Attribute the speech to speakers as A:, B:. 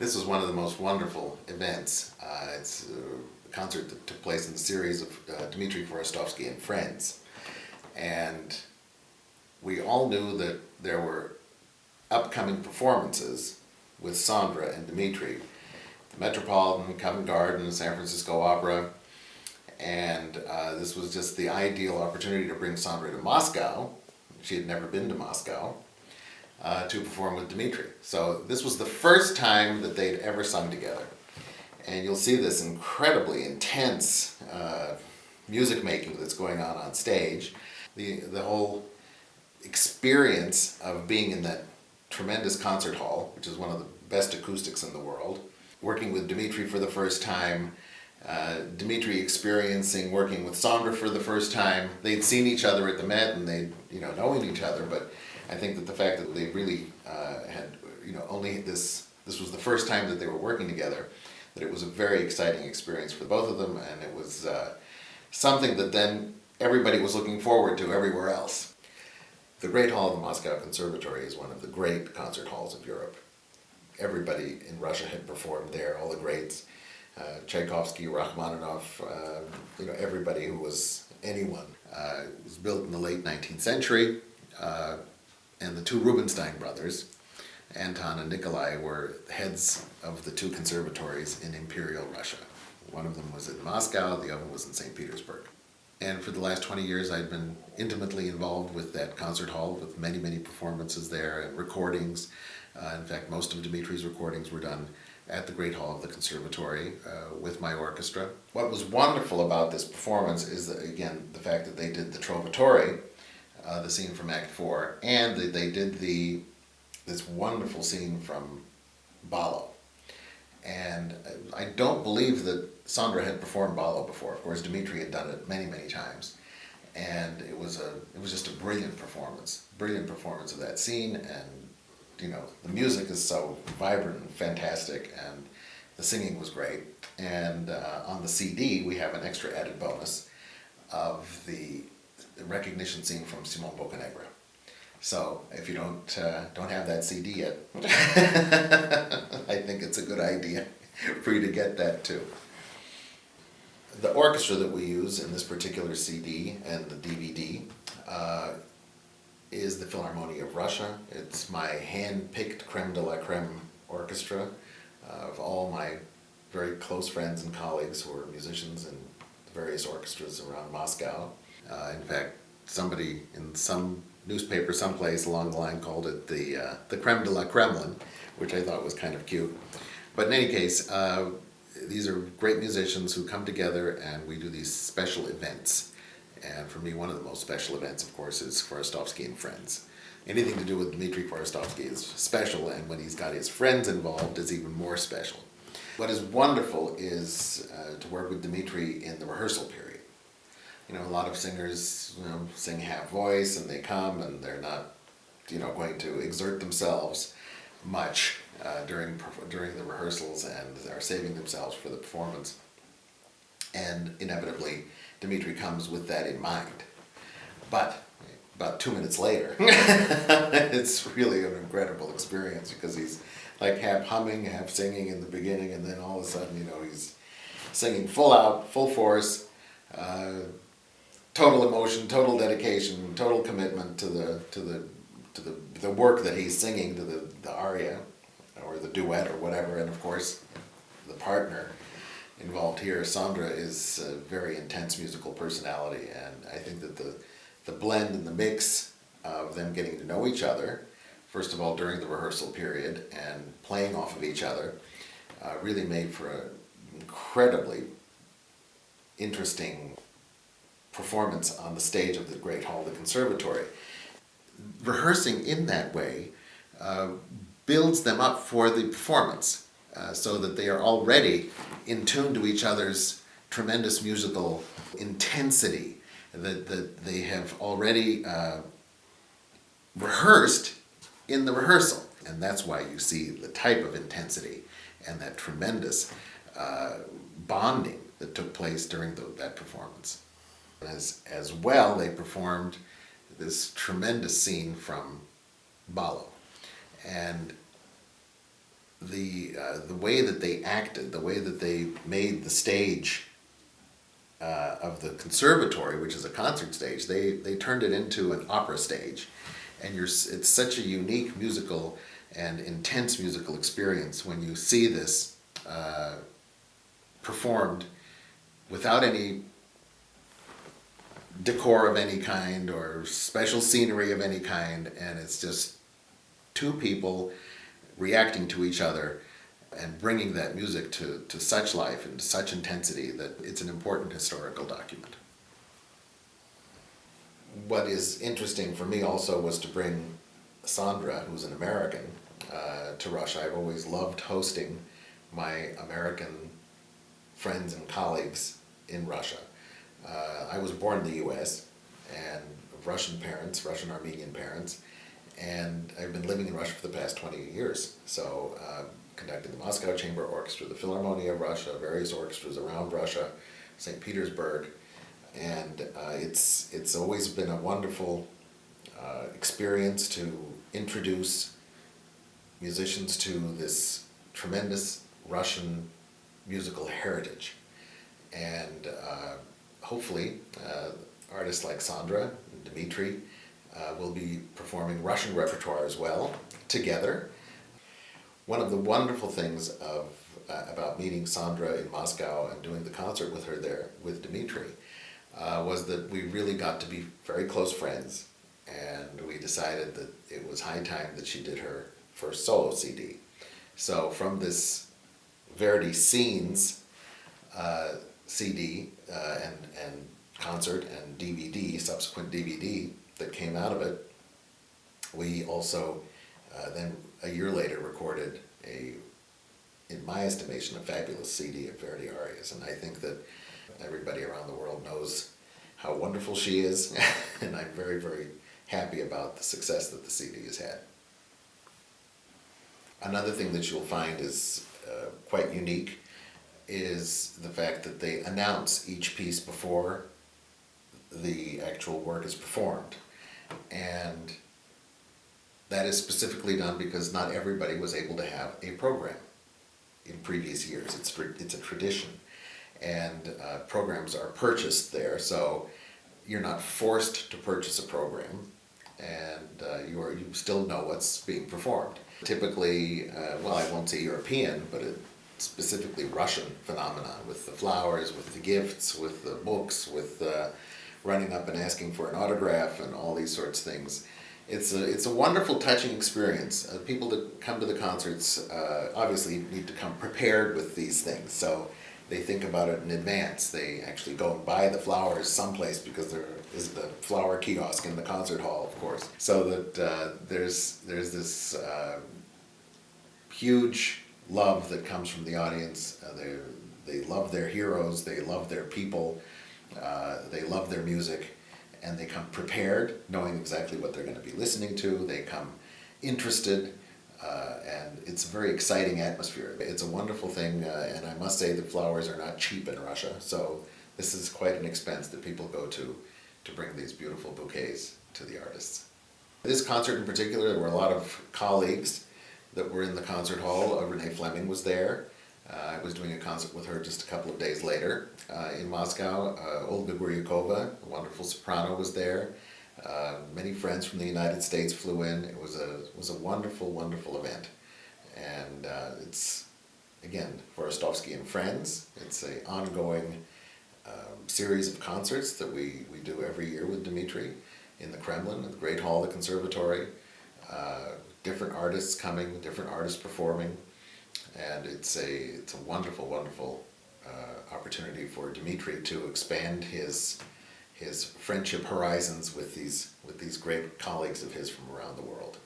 A: This was one of the most wonderful events. It's a concert that took place in the series of Dmitri Chvorostovsky and Friends. And we all knew that there were upcoming performances with Sandra and Dmitri. The Metropolitan, Covent Garden, San Francisco Opera. And this was just the ideal opportunity to bring Sandra to Moscow. She had never been to Moscow. To perform with Dmitri. So this was the first time that they'd ever sung together. And you'll see this incredibly intense music making that's going on stage. The whole experience of being in that tremendous concert hall, which is one of the best acoustics in the world, working with Dmitri for the first time, Dmitri experiencing working with Sandra for the first time. They'd seen each other at the Met and they'd knowing each other, but I think that the fact that they really had only this was the first time that they were working together, that it was a very exciting experience for both of them, and it was something that then everybody was looking forward to everywhere else. The Great Hall of the Moscow Conservatory is one of the great concert halls of Europe. Everybody in Russia had performed there, all the greats. Tchaikovsky, Rachmaninoff, everybody who was anyone. It was built in the late 19th century, and the two Rubinstein brothers, Anton and Nikolai, were heads of the two conservatories in Imperial Russia. One of them was in Moscow, the other was in St. Petersburg. And for the last 20 years I'd been intimately involved with that concert hall, with many, many performances there and recordings. In fact, most of Dmitri's recordings were done at the Great Hall of the Conservatory with my orchestra. What was wonderful about this performance is, that, again, the fact that they did the Trovatore, the scene from Act 4, and they did this wonderful scene from Ballo. And I don't believe that Sandra had performed Ballo before. Of course, Dmitri had done it many, many times. And it was just a brilliant performance of that scene, and the music is so vibrant and fantastic, and the singing was great. And on the CD, we have an extra added bonus of the recognition scene from Simon Boccanegra. So if you don't have that CD yet, I think it's a good idea for you to get that too. The orchestra that we use in this particular CD and the DVD is the Philharmonia of Russia. It's my hand-picked creme de la creme orchestra of all my very close friends and colleagues who are musicians in the various orchestras around Moscow. In fact, somebody in some newspaper someplace along the line called it the creme de la Kremlin, which I thought was kind of cute. But in any case, these are great musicians who come together and we do these special events. And for me, one of the most special events, of course, is Chvorostovsky and Friends. Anything to do with Dmitri Chvorostovsky is special, and when he's got his friends involved, it's even more special. What is wonderful is to work with Dmitri in the rehearsal period. A lot of singers sing half voice, and they come and they're not going to exert themselves much during the rehearsals, and are saving themselves for the performance. And inevitably, Dmitri comes with that in mind. But about 2 minutes later, it's really an incredible experience, because he's like half humming, half singing in the beginning, and then all of a sudden, he's singing full out, full force, total emotion, total dedication, total commitment to the work that he's singing, to the aria or the duet or whatever. And of course, the partner involved here, Sandra, is a very intense musical personality, and I think that the blend and the mix of them getting to know each other, first of all during the rehearsal period, and playing off of each other, really made for an incredibly interesting performance on the stage of the Great Hall of the Conservatory. Rehearsing in that way builds them up for the performance, so that they are already in tune to each other's tremendous musical intensity, that they have already rehearsed in the rehearsal. And that's why you see the type of intensity and that tremendous bonding that took place during that performance. As well, they performed this tremendous scene from Ballo. And the way that they acted, the way that they made the stage of the conservatory, which is a concert stage, they turned it into an opera stage, and it's such a unique musical and intense musical experience when you see this performed without any decor of any kind or special scenery of any kind, and it's just two people reacting to each other and bringing that music to such life and to such intensity that it's an important historical document. What is interesting for me also was to bring Sandra, who's an American, to Russia. I've always loved hosting my American friends and colleagues in Russia. I was born in the U.S. and of Russian parents, Russian Armenian parents, and I've been living in Russia for the past 20 years. So conducted the Moscow Chamber Orchestra, the Philharmonia of Russia, various orchestras around Russia, St. Petersburg, and it's always been a wonderful experience to introduce musicians to this tremendous Russian musical heritage. And hopefully artists like Sandra and Dmitry will be performing Russian repertoire as well together. One of the wonderful things about meeting Sandra in Moscow and doing the concert with her there with Dmitry was that we really got to be very close friends, and we decided that it was high time that she did her first solo CD. So from this Verdi Scenes CD and concert and DVD, subsequent DVD that came out of it, we also then a year later recorded in my estimation, a fabulous CD of Verdi arias. And I think that everybody around the world knows how wonderful she is, and I'm very, very happy about the success that the CD has had. Another thing that you'll find is quite unique is the fact that they announce each piece before the actual work is performed. And that is specifically done because not everybody was able to have a program in previous years. It's a tradition. And programs are purchased there, so you're not forced to purchase a program, and you still know what's being performed. Typically, well, I won't say European, but specifically Russian phenomenon with the flowers, with the gifts, with the books, with running up and asking for an autograph and all these sorts of things. It's a wonderful, touching experience. People that come to the concerts obviously need to come prepared with these things, so they think about it in advance. They actually go and buy the flowers someplace because there is the flower kiosk in the concert hall, of course. So that there's this huge love that comes from the audience. They love their heroes, they love their people, they love their music, and they come prepared, knowing exactly what they're going to be listening to. They come interested, and it's a very exciting atmosphere. It's a wonderful thing, and I must say that flowers are not cheap in Russia, so this is quite an expense that people go to bring these beautiful bouquets to the artists. This concert in particular, there were a lot of colleagues that were in the concert hall. Renee Fleming was there. I was doing a concert with her just a couple of days later in Moscow. Olga Guryakova, a wonderful soprano, was there. Many friends from the United States flew in. It was a wonderful, wonderful event. And it's, again, for Rostovsky and Friends, it's an ongoing series of concerts that we do every year with Dmitry in the Kremlin, in the Great Hall of the Conservatory. Different artists coming, different artists performing. And it's a wonderful, wonderful opportunity for Dmitry to expand his friendship horizons with these great colleagues of his from around the world.